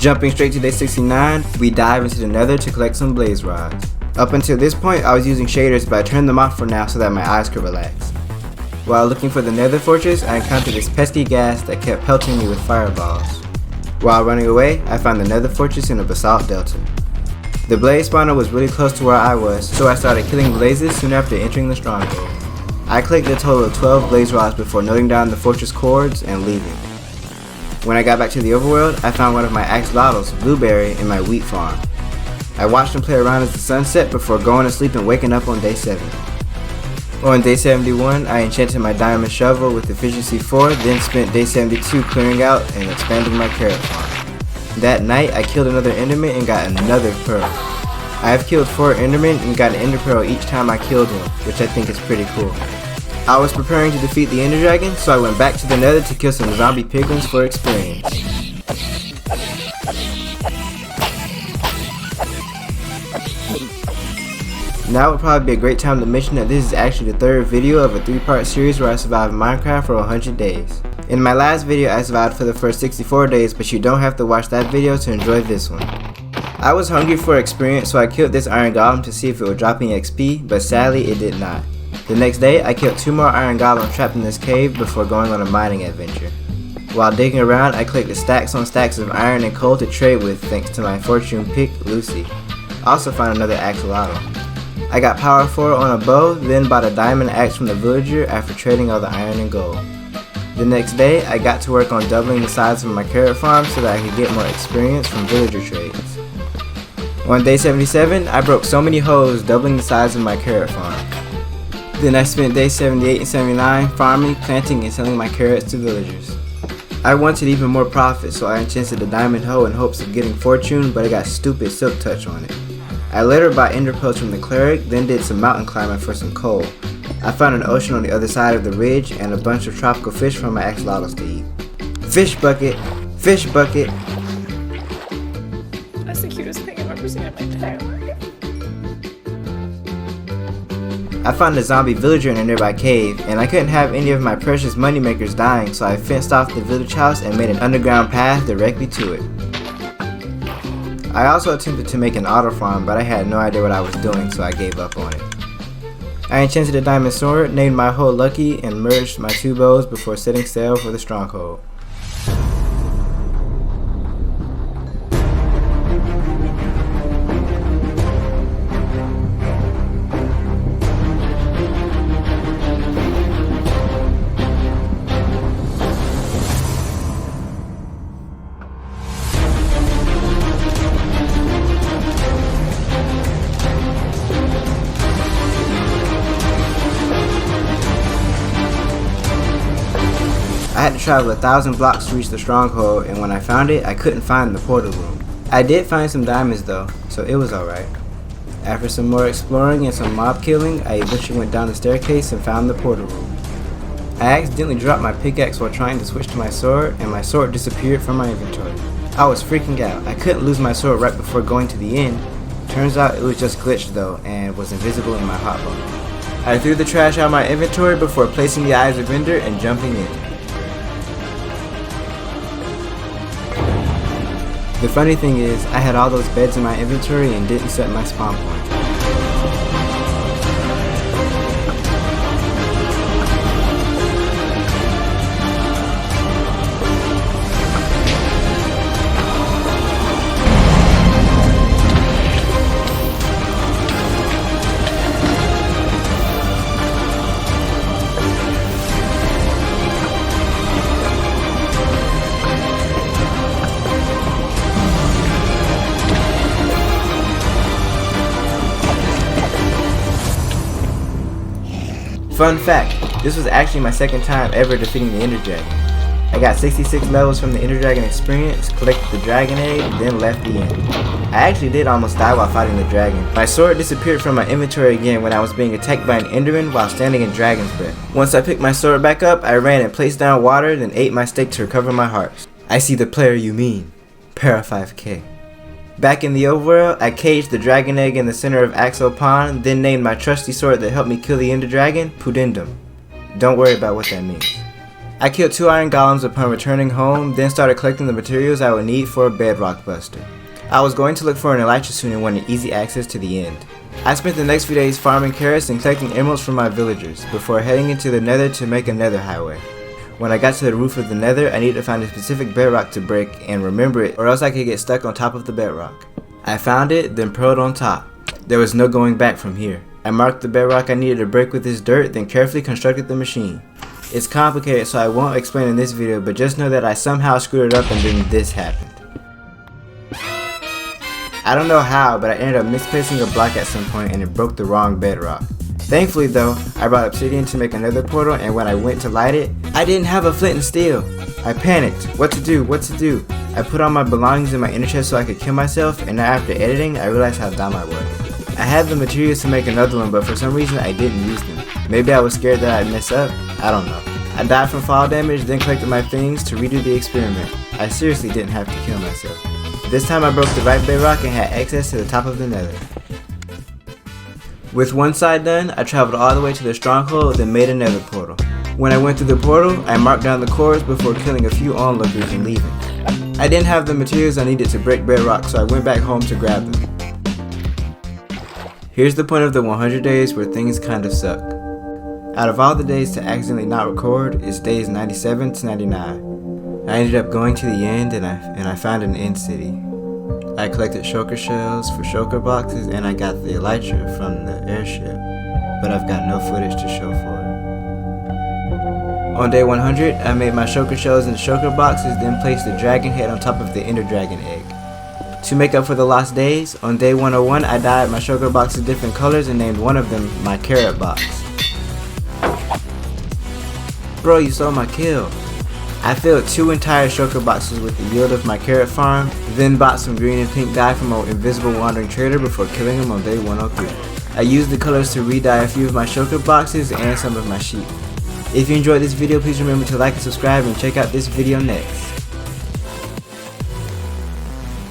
Jumping straight to day 69, we dive into the nether to collect some blaze rods. Up until this point, I was using shaders, but I turned them off for now so that my eyes could relax. While looking for the nether fortress, I encountered this pesky ghast that kept pelting me with fireballs. While running away, I found the nether fortress in a basalt delta. The blaze spawner was really close to where I was, so I started killing blazes soon after entering the stronghold. I collected a total of 12 blaze rods before noting down the fortress cords and leaving. When I got back to the overworld, I found one of my axolotls, Blueberry, in my wheat farm. I watched him play around as the sun set before going to sleep and waking up on day 7. On day 71, I enchanted my diamond shovel with efficiency 4, then spent day 72 clearing out and expanding my carrot farm. That night, I killed another enderman and got another pearl. I have killed 4 endermen and got an ender pearl each time I killed one, which I think is pretty cool. I was preparing to defeat the ender dragon, so I went back to the nether to kill some zombie piglins for experience. Now would probably be a great time to mention that this is actually the 3rd video of a 3-part series where I survived Minecraft for 100 days. In my last video I survived for the first 64 days, but you don't have to watch that video to enjoy this one. I was hungry for experience, so I killed this iron golem to see if it would drop me XP, but sadly it did not. The next day I killed 2 more iron golems trapped in this cave before going on a mining adventure. While digging around, I collected stacks on stacks of iron and coal to trade with thanks to my fortune pick, Lucy. Also found another axolotl. I got power 4 on a bow, then bought a diamond axe from the villager after trading all the iron and gold. The next day, I got to work on doubling the size of my carrot farm so that I could get more experience from villager trades. On day 77, I broke so many holes doubling the size of my carrot farm. Then I spent day 78 and 79 farming, planting, and selling my carrots to villagers. I wanted even more profit, so I enchanted a diamond hoe in hopes of getting fortune, but it got stupid silk touch on it. I later bought ender pearls from the cleric, then did some mountain climbing for some coal. I found an ocean on the other side of the ridge and a bunch of tropical fish for my axolotls to eat. Fish bucket! Fish bucket! That's the cutest thing I've ever seen in my entire life. I found a zombie villager in a nearby cave, and I couldn't have any of my precious moneymakers dying, so I fenced off the village house and made an underground path directly to it. I also attempted to make an otter farm, but I had no idea what I was doing, so I gave up on it. I enchanted a diamond sword, named my hoe Lucky, and merged my 2 bows before setting sail for the stronghold. I had to travel 1,000 blocks to reach the stronghold, and when I found it, I couldn't find the portal room. I did find some diamonds though, so it was alright. After some more exploring and some mob killing, I eventually went down the staircase and found the portal room. I accidentally dropped my pickaxe while trying to switch to my sword, and my sword disappeared from my inventory. I was freaking out. I couldn't lose my sword right before going to the end. Turns out it was just glitched though, and was invisible in my hotbar. I threw the trash out of my inventory before placing the eyes of Ender and jumping in. The funny thing is, I had all those beds in my inventory and didn't set my spawn point. Fun fact, this was actually my 2nd time ever defeating the Ender Dragon. I got 66 levels from the Ender Dragon experience, collected the dragon egg, then left the end. I actually did almost die while fighting the dragon. My sword disappeared from my inventory again when I was being attacked by an Enderman while standing in Dragon's Breath. Once I picked my sword back up, I ran and placed down water, then ate my steak to recover my hearts. I see the player you mean. Para 5k. Back in the overworld, I caged the dragon egg in the center of Axel Pond, then named my trusty sword that helped me kill the Ender Dragon, Pudendum. Don't worry about what that means. I killed 2 iron golems upon returning home, then started collecting the materials I would need for a bedrock buster. I was going to look for an elytra soon and wanted easy access to the end. I spent the next few days farming carrots and collecting emeralds from my villagers, before heading into the nether to make a nether highway. When I got to the roof of the nether, I needed to find a specific bedrock to break and remember it, or else I could get stuck on top of the bedrock. I found it, then pearled on top. There was no going back from here. I marked the bedrock I needed to break with this dirt, then carefully constructed the machine. It's complicated, so I won't explain in this video, but just know that I somehow screwed it up and then this happened. I don't know how, but I ended up misplacing a block at some point and it broke the wrong bedrock. Thankfully though, I brought obsidian to make another portal, and when I went to light it, I didn't have a flint and steel. I panicked. What to do? I put all my belongings in my inner chest so I could kill myself, and now after editing, I realized how dumb I was. I had the materials to make another one, but for some reason I didn't use them. Maybe I was scared that I'd mess up. I don't know. I died from fall damage, then collected my things to redo the experiment. I seriously didn't have to kill myself. This time I broke the right bedrock and had access to the top of the nether. With one side done, I traveled all the way to the stronghold, then made another portal. When I went through the portal, I marked down the cores before killing a few onlookers and leaving. I didn't have the materials I needed to break bedrock, so I went back home to grab them. Here's the point of the 100 days where things kind of suck. Out of all the days to accidentally not record, it's days 97 to 99. I ended up going to the end and I found an end city. I collected shulker shells for shulker boxes and I got the elytra from the airship, but I've got no footage to show for it. On day 100, I made my shulker shells into shulker boxes, then placed the dragon head on top of the ender dragon egg. To make up for the lost days, on day 101 I dyed my shulker boxes different colors and named one of them my carrot box. Bro, you stole my kill. I filled 2 entire shulker boxes with the yield of my carrot farm, then bought some green and pink dye from an invisible wandering trader before killing him on day 103. I used the colors to re-dye a few of my shulker boxes and some of my sheep. If you enjoyed this video, please remember to like and subscribe and check out this video next.